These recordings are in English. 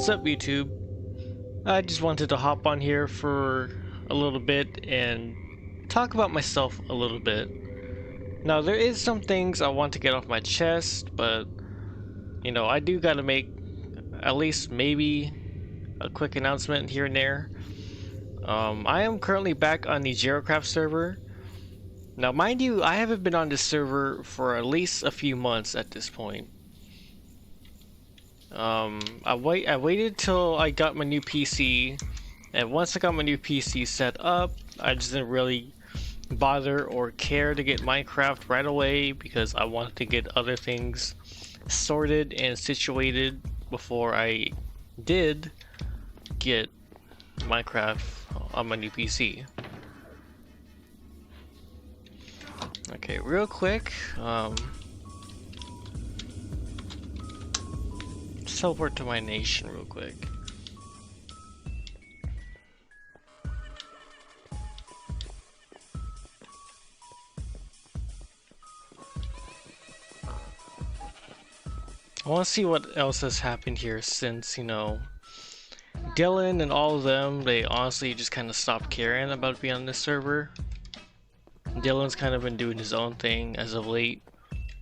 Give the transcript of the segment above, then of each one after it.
What's up, YouTube? I just wanted to hop on here for a little bit and talk about myself a little bit. Now, there is some things I want to get off my chest, but you know, I do gotta make at least maybe a quick announcement here and there. I am currently back on the Gerocraft server. Now, mind you, I haven't been on this server for at least a few months at this point. I waited till I got my new PC, and once I got my new PC set up, I just didn't really bother or care to get Minecraft right away because I wanted to get other things sorted and situated before I did get Minecraft on my new PC. Okay, real quick, teleport to my nation real quick. I want to see what else has happened here since, you know, Dylan and all of them, they honestly just kind of stopped caring about being on this server. Dylan's kind of been doing his own thing as of late,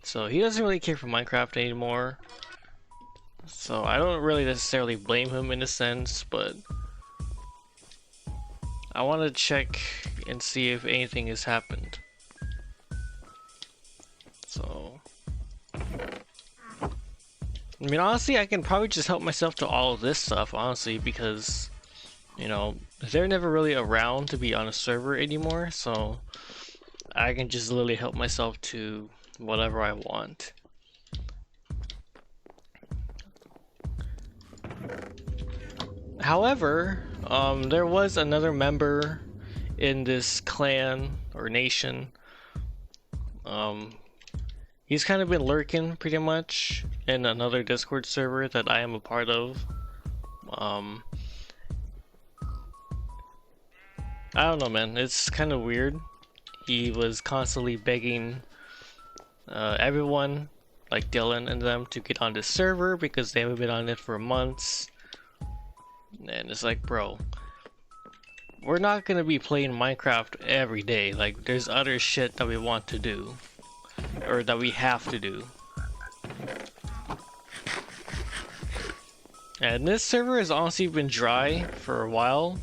so he doesn't really care for Minecraft anymore. So I don't really necessarily blame him in a sense, but I want to check and see if anything has happened. So, I mean, honestly, I can probably just help myself to all of this stuff, honestly, because, you know, they're never really around to be on a server anymore, so I can just literally help myself to whatever I want. However, there was another member in this clan or nation. He's kind of been lurking pretty much in another Discord server that I am a part of. I don't know, man. It's kind of weird. He was constantly begging everyone, like Dylan and them, to get on this server because they haven't been on it for months. And it's like, bro, we're not gonna be playing Minecraft every day. Like, there's other shit that we want to do, or that we have to do. And this server has honestly been dry for a while.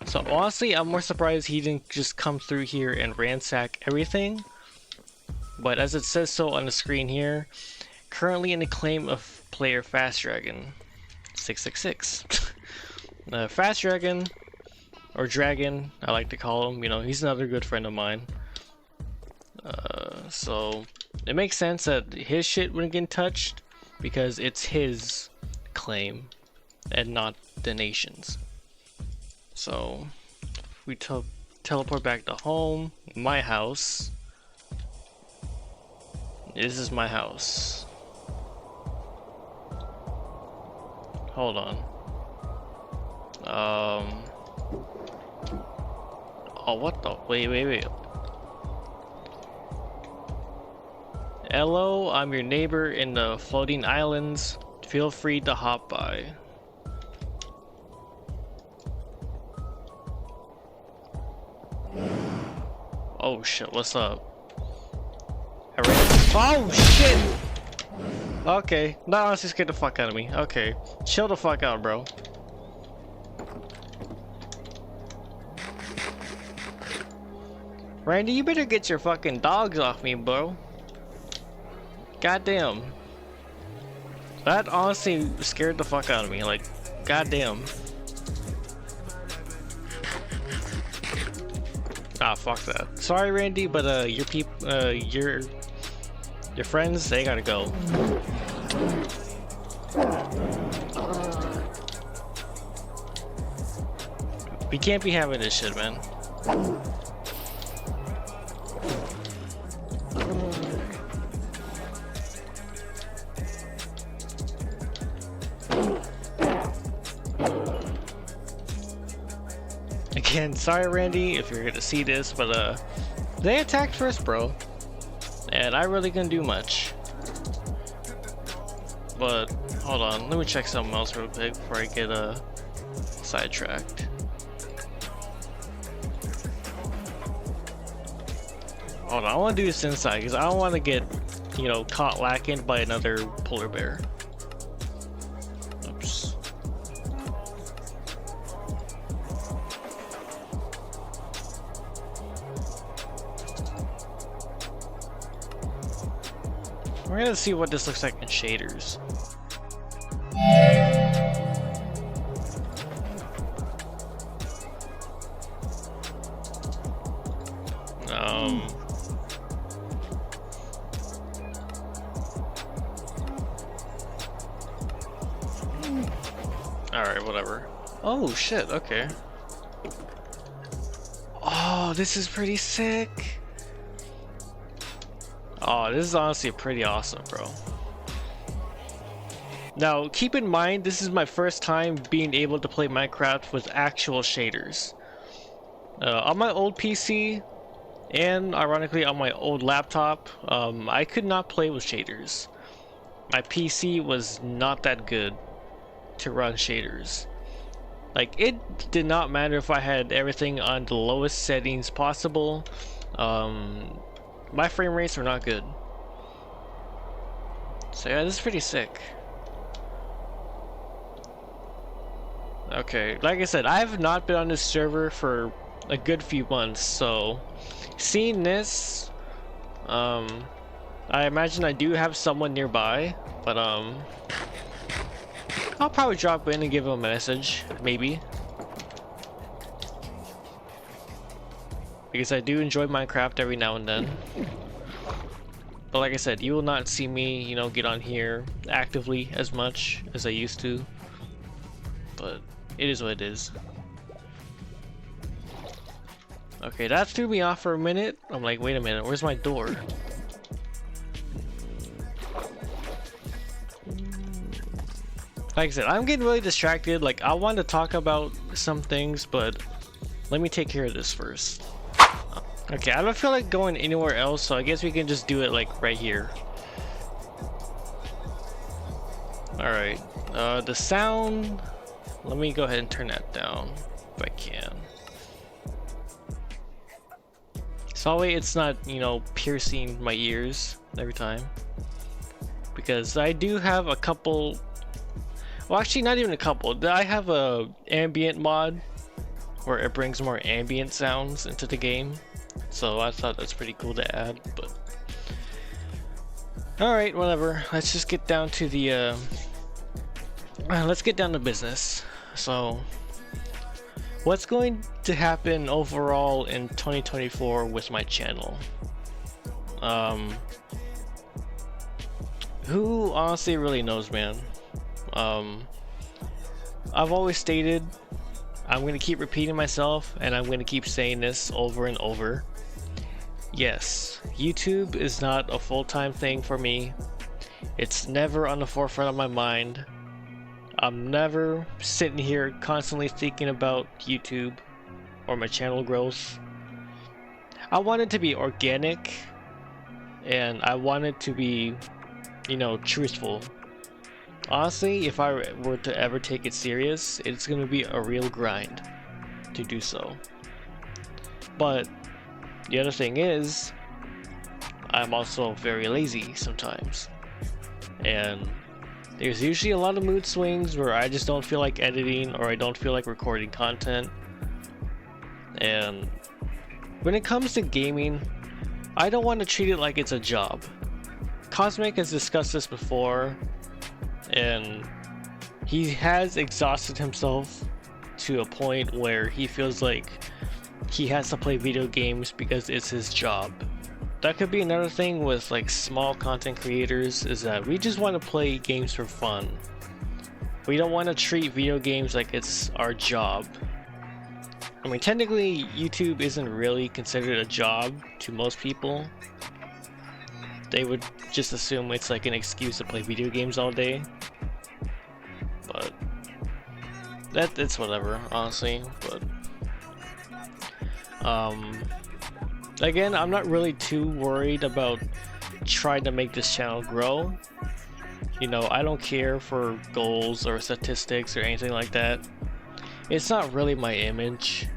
So honestly, I'm more surprised he didn't just come through here and ransack everything. But as it says so on the screen here, currently in the claim of player Fast Dragon 666. Fast Dragon, or Dragon, I like to call him, you know, he's another good friend of mine. So it makes sense that his shit wouldn't get touched because it's his claim and not the nation's. So we teleport back to home, my house. This is my house. Hold on. Oh, what the? Wait. Hello, I'm your neighbor in the floating islands. Feel free to hop by. Oh shit, what's up? Oh shit! Okay, that honestly scared the fuck out of me. Okay, chill the fuck out, bro. Randy, you better get your fucking dogs off me, bro. Goddamn. That honestly scared the fuck out of me, like, goddamn. Ah, fuck that. Sorry, Randy, but your friends, they gotta go. We can't be having this shit, man. Again, sorry, Randy, if you're gonna see this, but they attacked first, bro, and I really couldn't do much. But Hold on, let me check something else real quick before I get sidetracked. Hold on, I want to do this inside because I don't want to get, you know, caught lacking by another polar bear. Oops. We're gonna see what this looks like in shaders. Alright, whatever. Oh shit, okay. Oh, this is pretty sick. Oh, this is honestly pretty awesome, bro. Now, keep in mind, this is my first time being able to play Minecraft with actual shaders. On my old PC, and ironically on my old laptop, I could not play with shaders. My PC was not that good to run shaders. Like, it did not matter if I had everything on the lowest settings possible. My frame rates were not good. So yeah, this is pretty sick. Okay, like I said, I have not been on this server for a good few months, so seeing this, I imagine I do have someone nearby, but I'll probably drop in and give him a message, maybe. Because I do enjoy Minecraft every now and then. But like I said, you will not see me, you know, get on here actively as much as I used to. But it is what it is. Okay, that threw me off for a minute. I'm like, wait a minute, where's my door? Like I said, I'm getting really distracted. Like, I want to talk about some things, but let me take care of this first. Okay, I don't feel like going anywhere else, so I guess we can just do it like right here. Alright, the sound, let me go ahead and turn that down if I can. So that way it's not, you know, piercing my ears every time. Because I do have a couple, well actually not even a couple, I have a ambient mod where it brings more ambient sounds into the game. So I thought that's pretty cool to add, but alright, whatever. Let's just get down to the let's get down to business. So what's going to happen overall in 2024 with my channel? Who honestly really knows, man? I've always stated, I'm going to keep repeating myself, and I'm going to keep saying this over and over. Yes, YouTube is not a full-time thing for me. It's never on the forefront of my mind. I'm never sitting here constantly thinking about YouTube or my channel growth. I want it to be organic, and I want it to be, you know, truthful. Honestly, if I were to ever take it serious, it's gonna be a real grind to do so. But the other thing is, I'm also very lazy sometimes. And there's usually a lot of mood swings where I just don't feel like editing or I don't feel like recording content. And when it comes to gaming, I don't want to treat it like it's a job. Cosmic has discussed this before, and he has exhausted himself to a point where he feels like he has to play video games because it's his job. That could be another thing with like small content creators, is that we just want to play games for fun. We don't want to treat video games like it's our job. I mean, technically YouTube isn't really considered a job to most people. They would just assume it's like an excuse to play video games all day. But it's whatever, honestly. But again, I'm not really too worried about trying to make this channel grow. You know, I don't care for goals or statistics or anything like that. It's not really my image.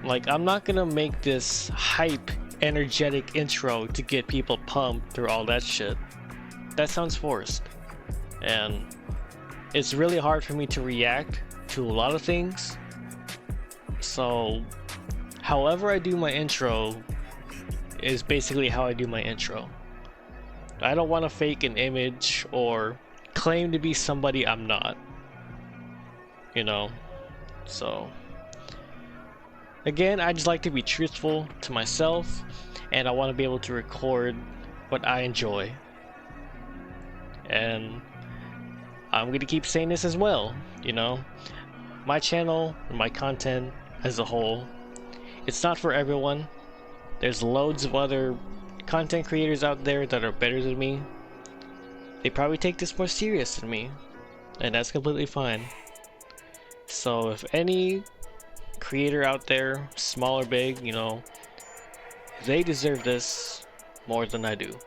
Like, I'm not gonna make this hype, energetic intro to get people pumped through all that shit. That sounds forced. And it's really hard for me to react to a lot of things. So, however I do my intro is basically how I do my intro. I don't want to fake an image or claim to be somebody I'm not. You know? So, again, I just like to be truthful to myself, and I want to be able to record what I enjoy. And I'm gonna keep saying this as well, you know? My channel, my content as a whole, it's not for everyone. There's loads of other content creators out there that are better than me. They probably take this more serious than me, and that's completely fine. So if any creator out there, small or big, you know, they deserve this more than I do.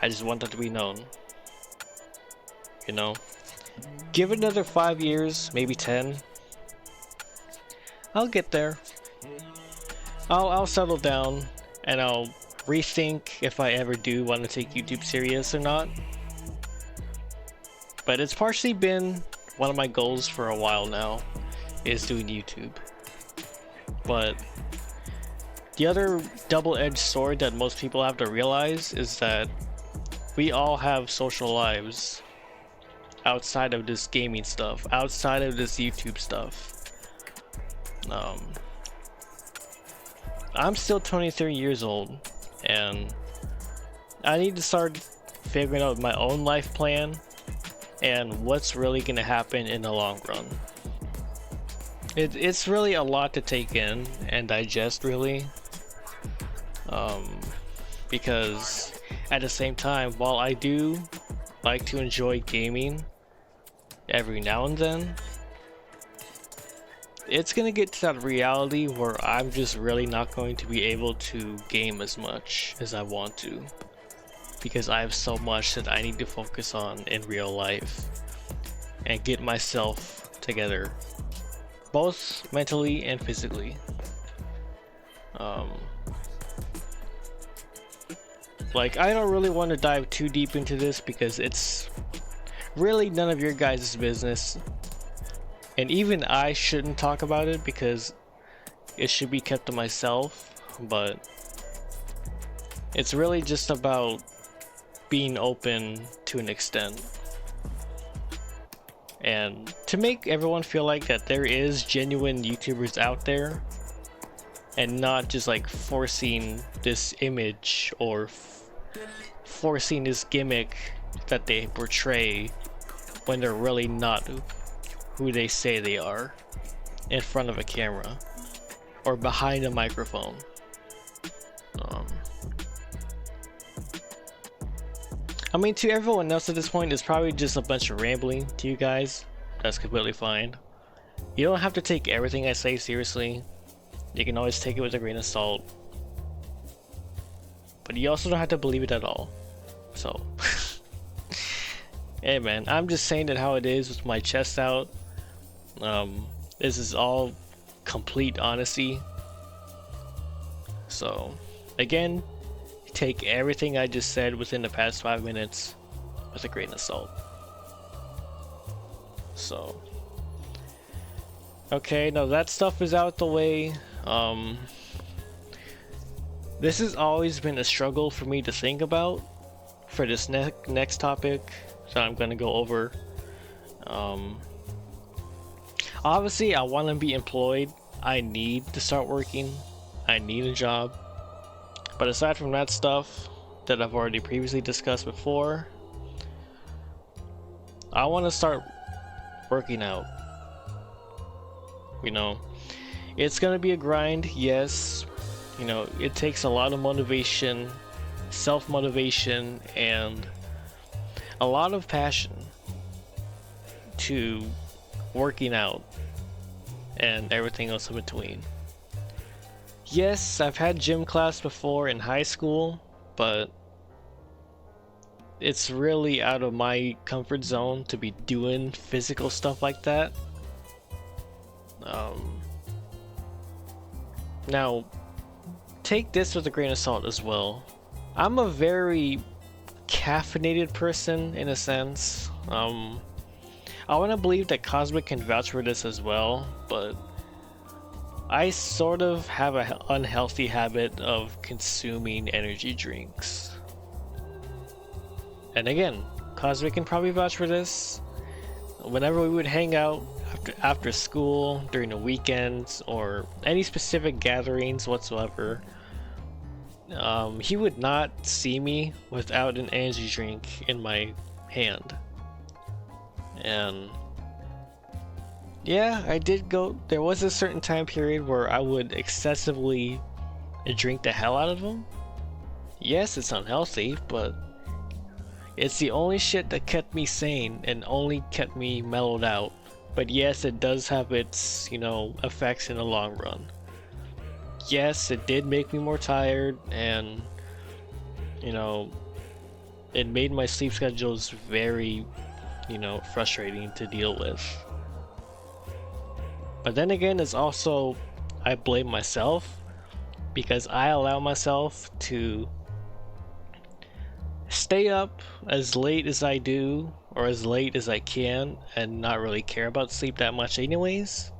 I just want that to be known. You know, give it another 5 years, maybe 10. I'll get there. I'll settle down and I'll rethink if I ever do want to take YouTube serious or not. But it's partially been one of my goals for a while now, is doing YouTube. But the other double-edged sword that most people have to realize is that we all have social lives outside of this gaming stuff, outside of this YouTube stuff. I'm still 23 years old, and I need to start figuring out my own life plan and what's really gonna happen in the long run. It's really a lot to take in and digest, really. Because at the same time, while I do like to enjoy gaming every now and then, it's gonna get to that reality where I'm just really not going to be able to game as much as I want to, because I have so much that I need to focus on in real life and get myself together, both mentally and physically. Like, I don't really want to dive too deep into this because it's really none of your guys' business. And even I shouldn't talk about it because it should be kept to myself. But it's really just about being open to an extent. And to make everyone feel like that there is genuine YouTubers out there, and not just like forcing this image or forcing this gimmick that they portray when they're really not who they say they are in front of a camera or behind a microphone. I mean, to everyone else at this point, it's probably just a bunch of rambling to you guys. That's completely fine. You don't have to take everything I say seriously. You can always take it with a grain of salt. But you also don't have to believe it at all. So, hey man, I'm just saying it how it is with my chest out. This is all complete honesty. So, again, take everything I just said within the past 5 minutes with a grain of salt. So, okay, now that stuff is out the way. This has always been a struggle for me to think about for this next topic that I'm gonna go over. Obviously, I want to be employed. I need to start working. I need a job. But aside from that stuff that I've already previously discussed before, I want to start working out. You know, it's gonna be a grind, yes. You know, it takes a lot of motivation, self-motivation, and a lot of passion to working out and everything else in between. Yes, I've had gym class before in high school, but it's really out of my comfort zone to be doing physical stuff like that. Now, take this with a grain of salt as well. I'm a very caffeinated person in a sense. I want to believe that Cosmic can vouch for this as well, but I sort of have an unhealthy habit of consuming energy drinks. And again, Cosmic can probably vouch for this. Whenever we would hang out after school, during the weekends, or any specific gatherings whatsoever, he would not see me without an energy drink in my hand. And yeah, I did go. There was a certain time period where I would excessively drink the hell out of them. Yes, it's unhealthy, but it's the only shit that kept me sane and only kept me mellowed out. But yes, it does have its, effects in the long run. Yes, it did make me more tired, and it made my sleep schedules very, frustrating to deal with. But then again, it's also, I blame myself because I allow myself to stay up as late as I do, or as late as I can, and not really care about sleep that much anyways.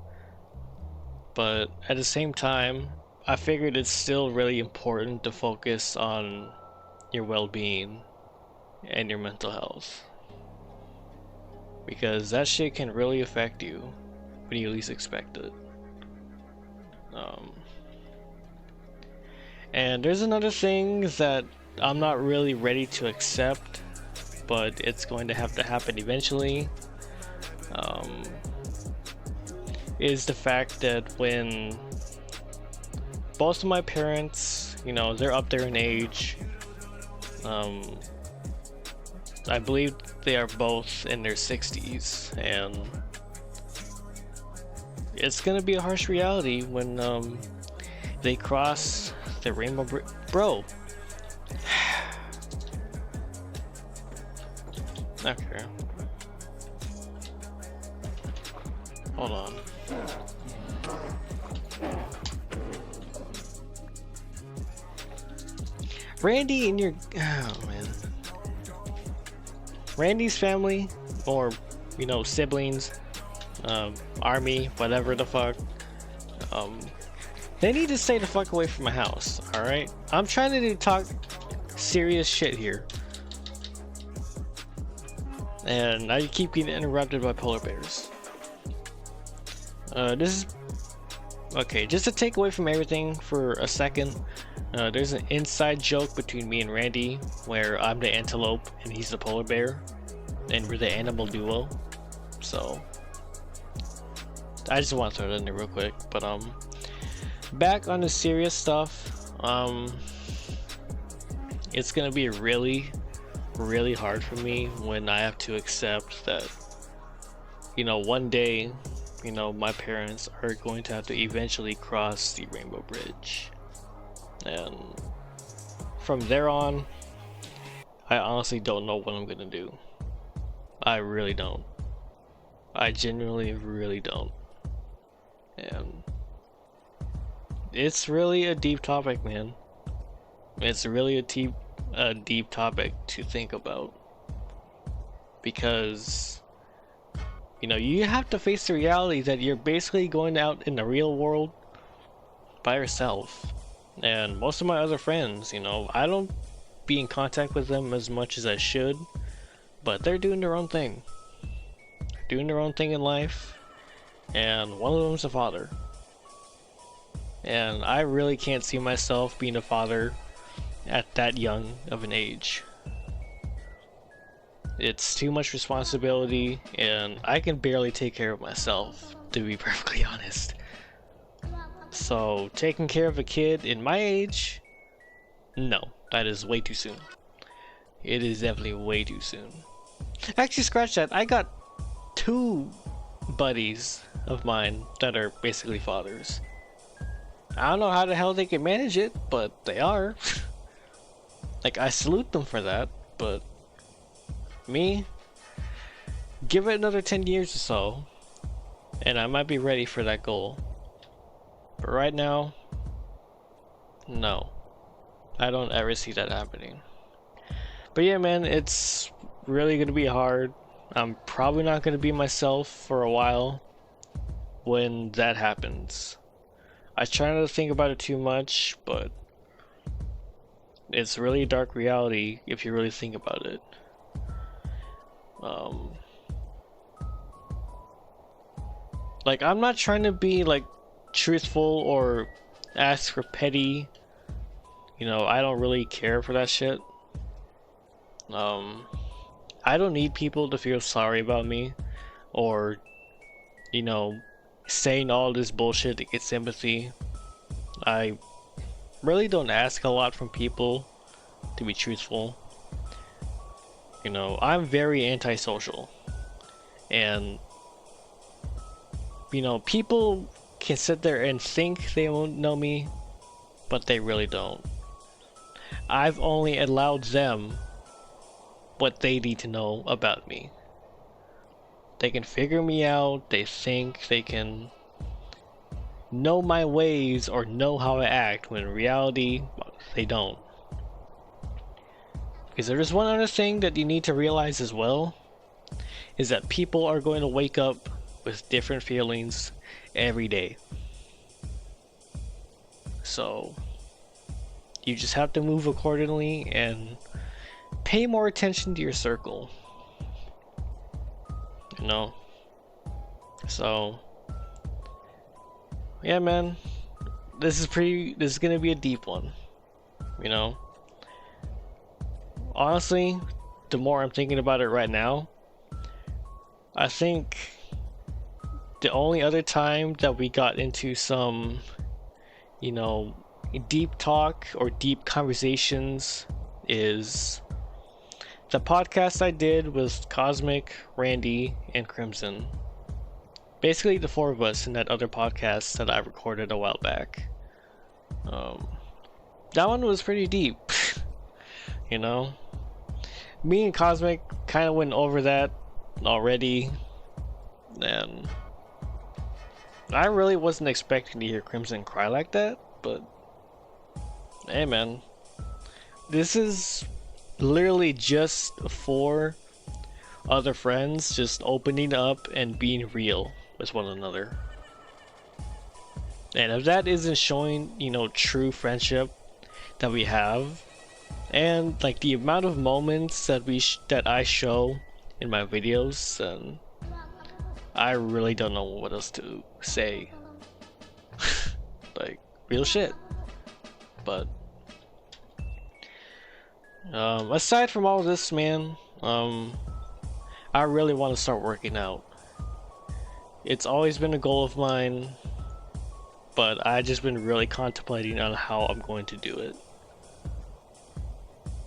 But at the same time, I figured it's still really important to focus on your well-being and your mental health, because that shit can really affect you when you least expect it. And there's another thing that I'm not really ready to accept, but it's going to have to happen eventually. Is the fact that when both of my parents, they're up there in age. I believe they are both in their 60s, and it's gonna be a harsh reality when they cross the rainbow bridge. Bro. Okay. Hold on. Randy and your... Oh, man. Randy's family, or, siblings, army, whatever the fuck, they need to stay the fuck away from my house, alright? I'm trying to talk serious shit here. And I keep getting interrupted by polar bears. This is... Okay, just to take away from everything for a second, there's an inside joke between me and Randy where I'm the antelope and he's the polar bear, and we're the animal duo. So I just want to throw that in there real quick. But back on the serious stuff, it's gonna be really hard for me when I have to accept that, one day, my parents are going to have to eventually cross the Rainbow Bridge. And from there on, I honestly don't know what I'm gonna do. I really don't. I genuinely really don't. And it's really a deep topic, man. It's really a deep topic to think about. Because you have to face the reality that you're basically going out in the real world by yourself. And most of my other friends, I don't be in contact with them as much as I should, but they're doing their own thing. Doing their own thing in life, and one of them's a father. And I really can't see myself being a father at that young of an age. It's too much responsibility, and I can barely take care of myself, to be perfectly honest. So, taking care of a kid in my age, no, that is way too soon. It is definitely way too soon. Actually, scratch that. I got 2 buddies of mine that are basically fathers. I don't know how the hell they can manage it, but they are. Like, I salute them for that, but me, give it another 10 years or so, and I might be ready for that goal. But right now, no. I don't ever see that happening. But yeah, man, it's really gonna be hard. I'm probably not gonna be myself for a while when that happens. I try not to think about it too much, but it's really a dark reality if you really think about it. Like, I'm not trying to be like truthful or ask for petty. You know, I don't really care for that shit. I don't need people to feel sorry about me or, you know, saying all this bullshit to get sympathy. I really don't ask a lot from people, to be truthful. You know, I'm very antisocial. And, you know, people can sit there and think they won't know me, but they really don't. I've only allowed them what they need to know about me. They can figure me out, they think they can know my ways or know how I act, when in reality, they don't. Because there's one other thing that you need to realize as well, is that people are going to wake up with different feelings every day. So, you just have to move accordingly and pay more attention to your circle. You know? So, yeah, man. This is gonna be a deep one. You know? Honestly, the more I'm thinking about it right now, I think the only other time that we got into some, you know, deep talk or deep conversations is the podcast I did with Cosmic, Randy, and Crimson. Basically the four of us in that other podcast that I recorded a while back. That one was pretty deep. You know? Me and Cosmic kind of went over that already, and I really wasn't expecting to hear Crimson cry like that, but hey man, this is literally just for other friends just opening up and being real with one another. And if that isn't showing, you know, true friendship that we have, and like the amount of moments that that I show in my videos, then I really don't know what else to say. Like, real shit. But aside from all this, man, I really want to start working out. It's always been a goal of mine, but I just been really contemplating on how I'm going to do it.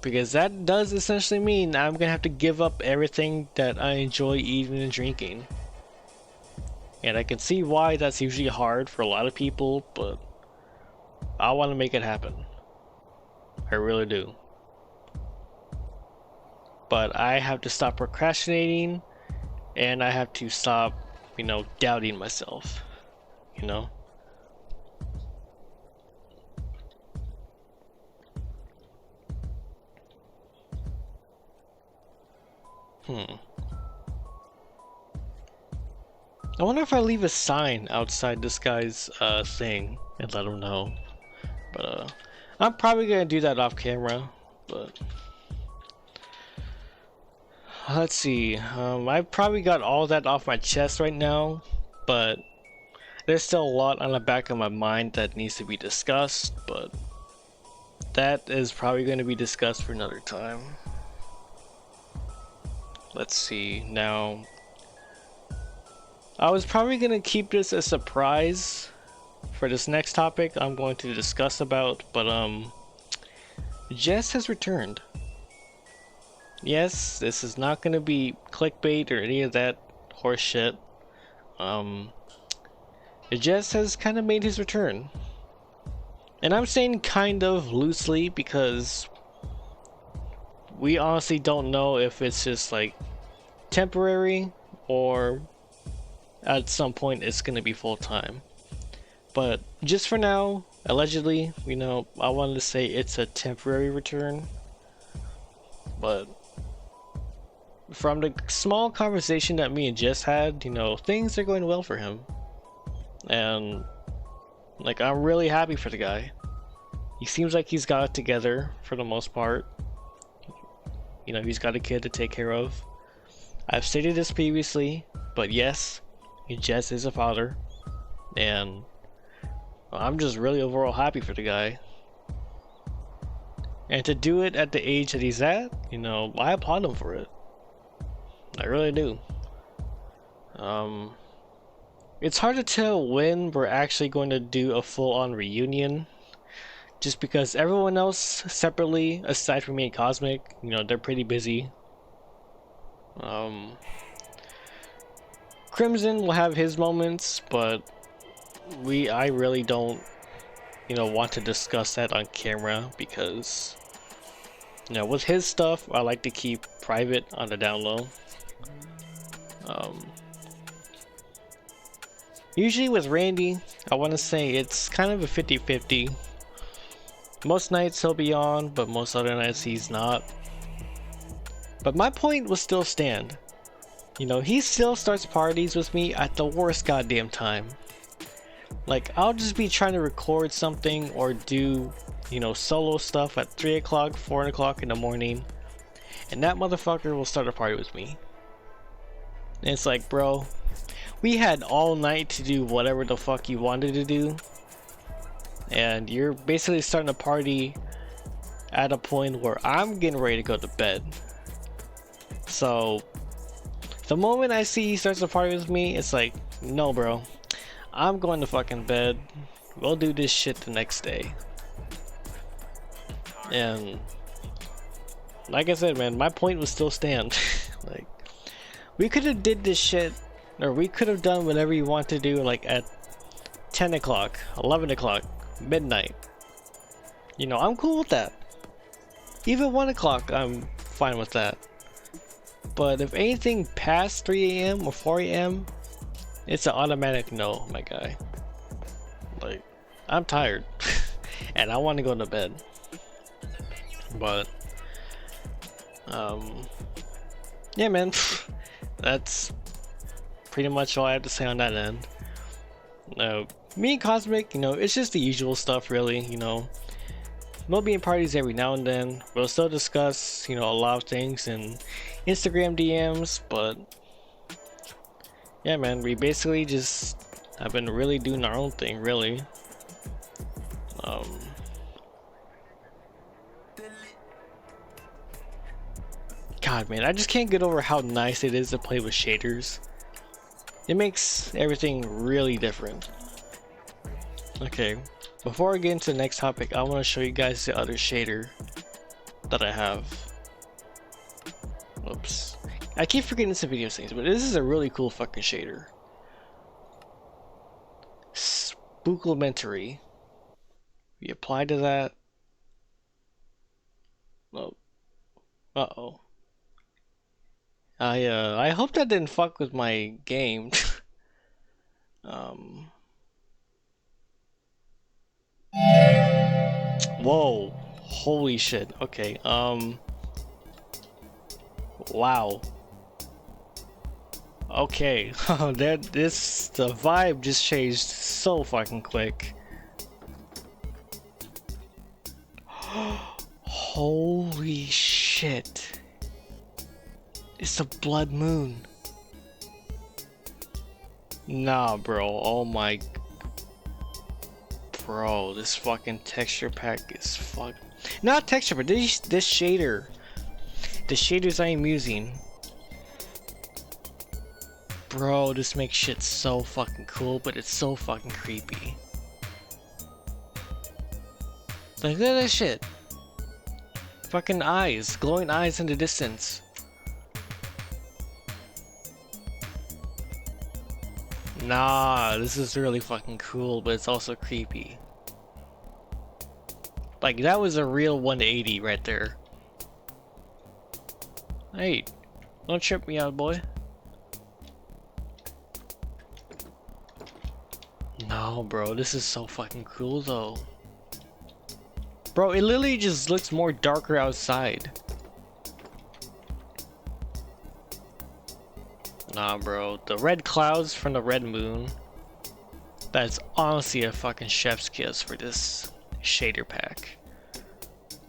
Because that does essentially mean I'm gonna have to give up everything that I enjoy eating and drinking. And I can see why that's usually hard for a lot of people, but I want to make it happen. I really do. But I have to stop procrastinating, and I have to stop, you know, doubting myself, you know? I wonder if I leave a sign outside this guy's thing and let him know. But I'm probably gonna do that off camera, but let's see. I've probably got all that off my chest right now, but there's still a lot on the back of my mind that needs to be discussed, but that is probably going to be discussed for another time. Let's see. Now, I was probably going to keep this a surprise for this next topic I'm going to discuss about, but Jess has returned. Yes, this is not going to be clickbait or any of that horse shit. Jess has kind of made his return. And I'm saying kind of loosely because we honestly don't know if it's just like temporary or at some point it's gonna be full time. But just for now, allegedly, you know, I wanted to say it's a temporary return. But from the small conversation that me and Jess had, you know, things are going well for him. And like, I'm really happy for the guy. He seems like he's got it together for the most part. You know, he's got a kid to take care of. I've stated this previously, but yes, Jess is a father. And I'm just really overall happy for the guy. And to do it at the age that he's at, you know, I applaud him for it. I really do. It's hard to tell when we're actually going to do a full-on reunion. Just because everyone else separately, aside from me and Cosmic, you know, they're pretty busy. Crimson will have his moments, but I really don't, you know, want to discuss that on camera because, you know, with his stuff, I like to keep private on the down low. Usually with Randy, I want to say it's kind of a 50-50. Most nights he'll be on, but most other nights he's not. But my point will still stand. You know, he still starts parties with me at the worst goddamn time. Like, I'll just be trying to record something or do, you know, solo stuff at 3 o'clock, 4 o'clock in the morning. And that motherfucker will start a party with me. And it's like, bro, we had all night to do whatever the fuck you wanted to do. And you're basically starting a party at a point where I'm getting ready to go to bed. So, the moment I see he starts a party with me, it's like, no bro, I'm going to fucking bed. We'll do this shit the next day. And, like I said, man, my point will still stand. Like, we could have did this shit, or we could have done whatever you want to do, like at 10 o'clock, 11 o'clock, midnight. You know, I'm cool with that. Even 1 o'clock, I'm fine with that. But if anything past 3 a.m. or 4 a.m., it's an automatic no, my guy. Like, I'm tired. And I want to go to bed. But, yeah, man. That's pretty much all I have to say on that end. Me and Cosmic, you know, it's just the usual stuff, really, you know. We'll be in parties every now and then. We'll still discuss, you know, a lot of things in Instagram DMs, but yeah, man, we basically just have been really doing our own thing, really. God, man, I just can't get over how nice it is to play with shaders. It makes everything really different. Okay, before I get into the next topic, I want to show you guys the other shader that I have. Oops. I keep forgetting this in video things, but this is a really cool fucking shader. Spooklementary. We apply to that. Oh. Uh-oh. I hope that didn't fuck with my game. Whoa. Holy shit. Okay, wow. Okay, the vibe just changed so fucking quick. Holy shit. It's a blood moon. Nah, bro. Oh my. Bro, this fucking texture pack is fuck. Not texture, but this shader. The shaders I am using. Bro, this makes shit so fucking cool, but it's so fucking creepy. Like, look at that shit. Fucking eyes, glowing eyes in the distance. Nah, this is really fucking cool, but it's also creepy. Like, that was a real 180 right there. Hey, don't trip me out, boy. No, bro, this is so fucking cool though. Bro, it literally just looks more darker outside. Nah, bro, the red clouds from the red moon. That's honestly a fucking chef's kiss for this shader pack.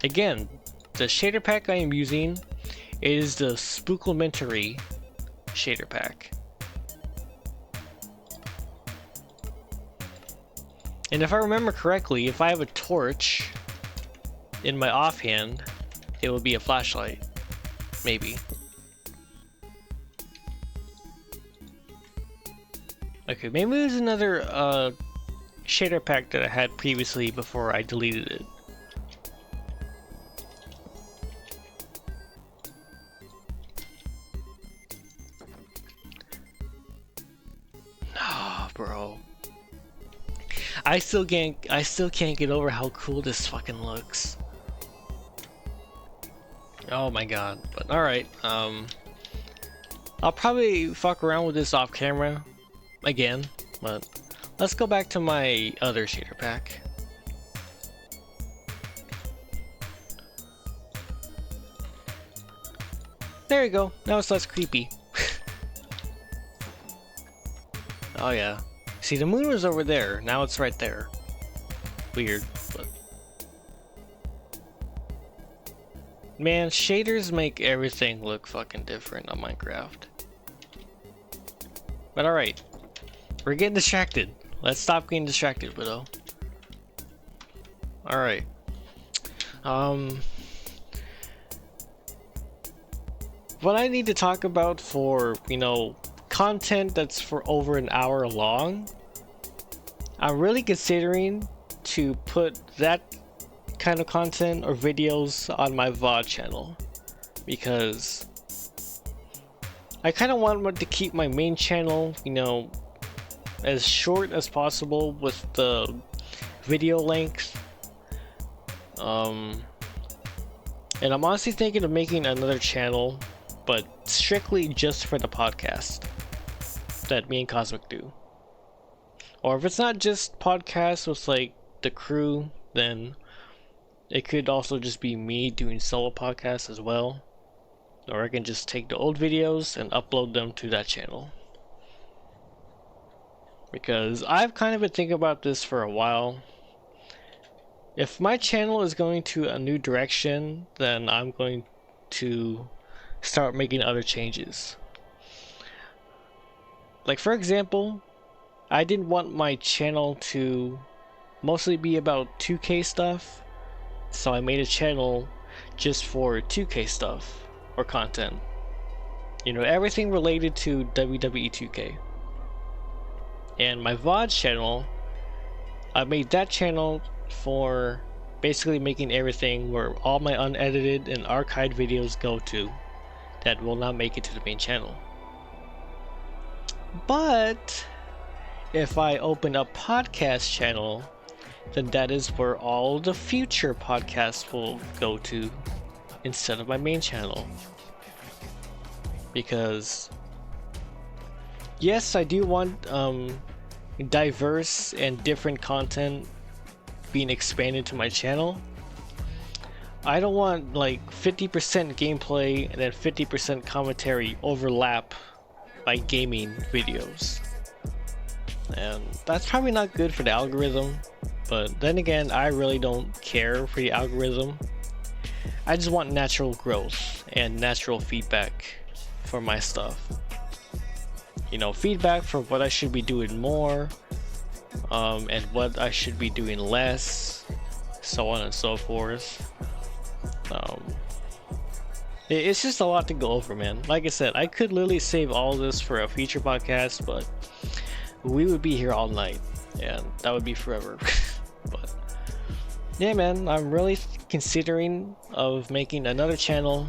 Again, the shader pack I am using is the Spooklementary shader pack. And if I remember correctly, if I have a torch in my offhand, it will be a flashlight. Maybe. Okay, maybe there's another shader pack that I had previously before I deleted it. Nah, bro. I still can't get over how cool this fucking looks. Oh my god. But alright, I'll probably fuck around with this off camera again, but let's go back to my other shader pack. There you go, now it's less creepy. Oh yeah. See, the moon was over there, now it's right there. Weird, but... Man, shaders make everything look fucking different on Minecraft. But alright. We're getting distracted. Let's stop getting distracted, Widow. Alright. What I need to talk about for, you know, content that's for over an hour long, I'm really considering to put that kind of content or videos on my VOD channel, because I kind of want to keep my main channel, you know, as short as possible with the video length. And I'm honestly thinking of making another channel, but strictly just for the podcast that me and Cosmic do. Or if it's not just podcasts with like the crew, then it could also just be me doing solo podcasts as well. Or I can just take the old videos and upload them to that channel. Because I've kind of been thinking about this for a while. If my channel is going to a new direction, then I'm going to start making other changes. Like, for example, I didn't want my channel to mostly be about 2K stuff, so I made a channel just for 2K stuff or content. You know, everything related to WWE 2K. And my VOD channel, I made that channel for basically making everything where all my unedited and archived videos go to that will not make it to the main channel. But if I open a podcast channel, then that is where all the future podcasts will go to instead of my main channel. Because yes, I do want diverse and different content being expanded to my channel. I don't want like 50% gameplay and then 50% commentary overlap by gaming videos. And that's probably not good for the algorithm, but then again, I really don't care for the algorithm. I just want natural growth and natural feedback for my stuff. You know, feedback for what I should be doing more, and what I should be doing less, so on and so forth. It's just a lot to go over, man. Like I said, I could literally save all this for a future podcast, but we would be here all night, and that would be forever. But yeah, man, I'm really considering of making another channel,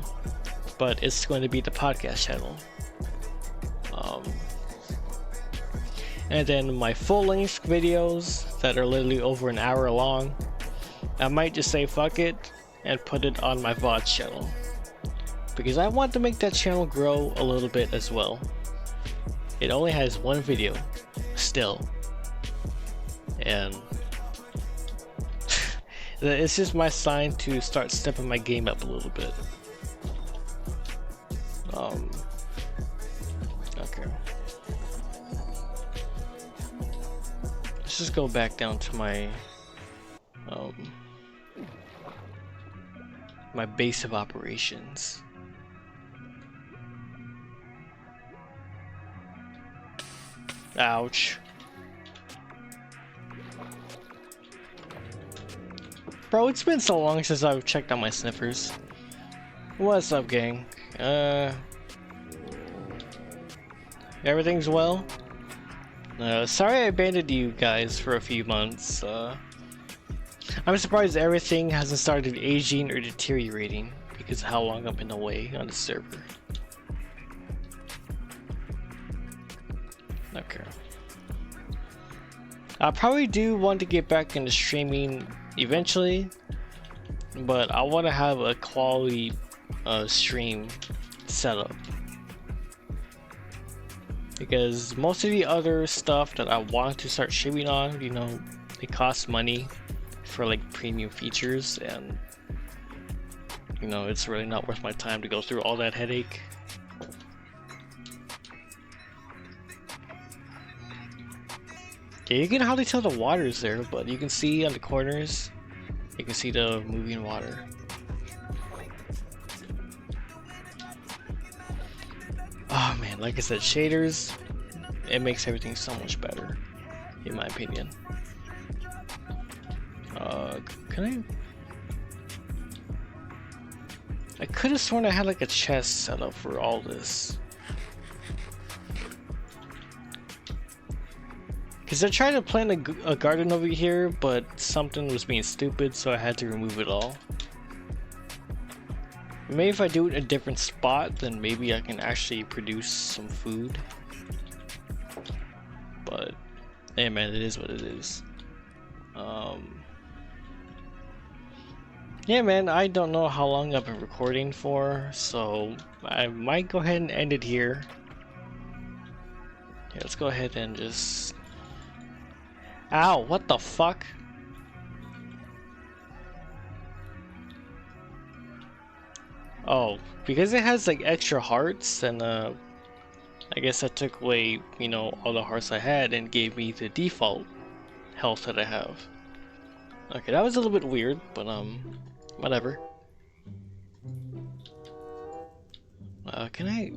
but it's going to be the podcast channel. And then my full-length videos that are literally over an hour long, I might just say fuck it and put it on my VOD channel. because I want to make that channel grow a little bit as well. It only has one video still, and it's just my sign to start stepping my game up a little bit. Okay. Let's just go back down to my my base of operations. Ouch. Bro, it's been so long since I've checked on my sniffers. What's up, gang? Everything's well? Sorry I abandoned you guys for a few months. I'm surprised everything hasn't started aging or deteriorating because of how long I've been away on the server. Okay. I probably do want to get back into streaming eventually, but I want to have a quality stream setup, because most of the other stuff that I want to start streaming on, you know, it costs money for like premium features, and you know, it's really not worth my time to go through all that headache. Yeah, you can hardly tell the water's there, but you can see on the corners, you can see the moving water. Oh man, like I said, shaders, it makes everything so much better, in my opinion. Can I could have sworn I had like a chest set up for all this. Because I tried to plant a garden over here, but something was being stupid, so I had to remove it all. Maybe if I do it in a different spot, then maybe I can actually produce some food. But, hey man, it is what it is. Yeah man, I don't know how long I've been recording for, so I might go ahead and end it here. Yeah, let's go ahead and just... Ow, what the fuck? Oh, because it has like extra hearts, and I guess that took away, you know, all the hearts I had and gave me the default health that I have. Okay, that was a little bit weird, but whatever. Can I...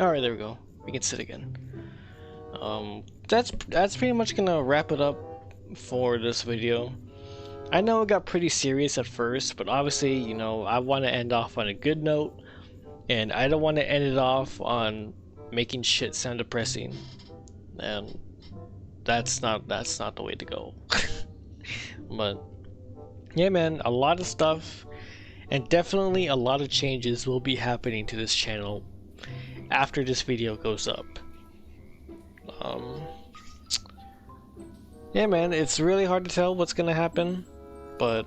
Alright, there we go. We can sit again. That's pretty much gonna wrap it up for this video. I know it got pretty serious at first, but obviously, you know, I want to end off on a good note, and I don't want to end it off on making shit sound depressing, and that's not the way to go. But yeah man, a lot of stuff and definitely a lot of changes will be happening to this channel after this video goes up. Yeah man, it's really hard to tell what's gonna happen, but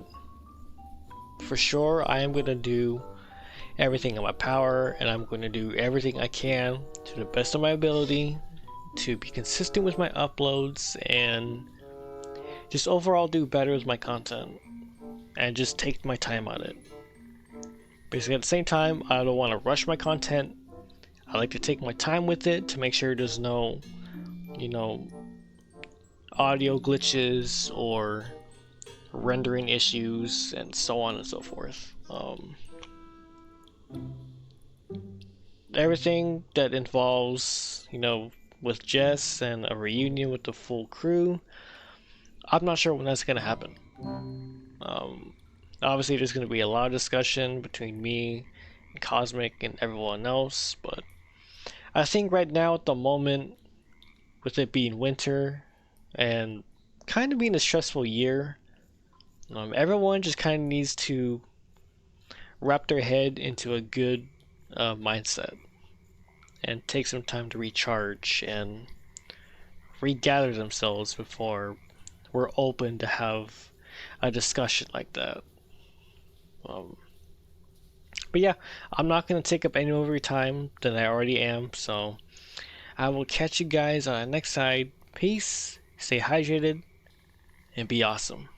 for sure I am gonna do everything in my power, and I'm gonna do everything I can to the best of my ability to be consistent with my uploads and just overall do better with my content and just take my time on it. Basically at the same time, I don't want to rush my content. I like to take my time with it to make sure there's no, you know, audio glitches or rendering issues and so on and so forth. Everything that involves, you know, with Jess and a reunion with the full crew, I'm not sure when that's gonna happen. Obviously there's gonna be a lot of discussion between me and Cosmic and everyone else, but I think right now at the moment, with it being winter and kind of being a stressful year, everyone just kind of needs to wrap their head into a good mindset and take some time to recharge and regather themselves before we're open to have a discussion like that. Um, but yeah, I'm not gonna take up any more of your time than I already am. So I will catch you guys on the next side. Peace. Stay hydrated and be awesome.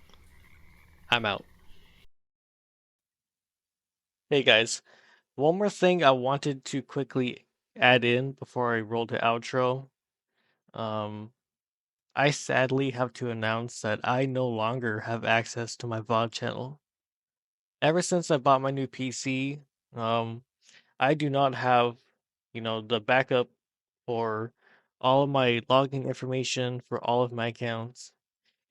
I'm out. Hey guys, one more thing I wanted to quickly add in before I roll the outro. Um, I sadly have to announce that I no longer have access to my VOD channel. Ever since I bought my new PC, I do not have, the backup for all of my login information for all of my accounts,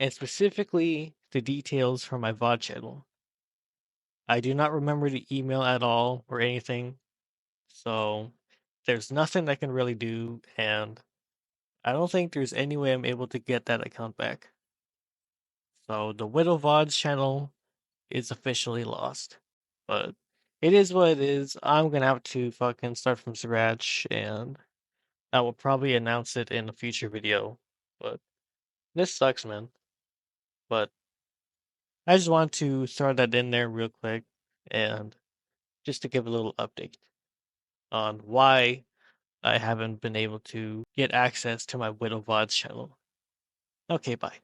and specifically the details for my VOD channel. I do not remember the email at all or anything, so there's nothing I can really do, and I don't think there's any way I'm able to get that account back. So the Widow VODs channel is officially lost. But it is what it is. I'm gonna have to fucking start from scratch, and I will probably announce it in a future video. But this sucks, man. But I just want to throw that in there real quick and just to give a little update on why I haven't been able to get access to my Widow VODs channel. Okay, bye.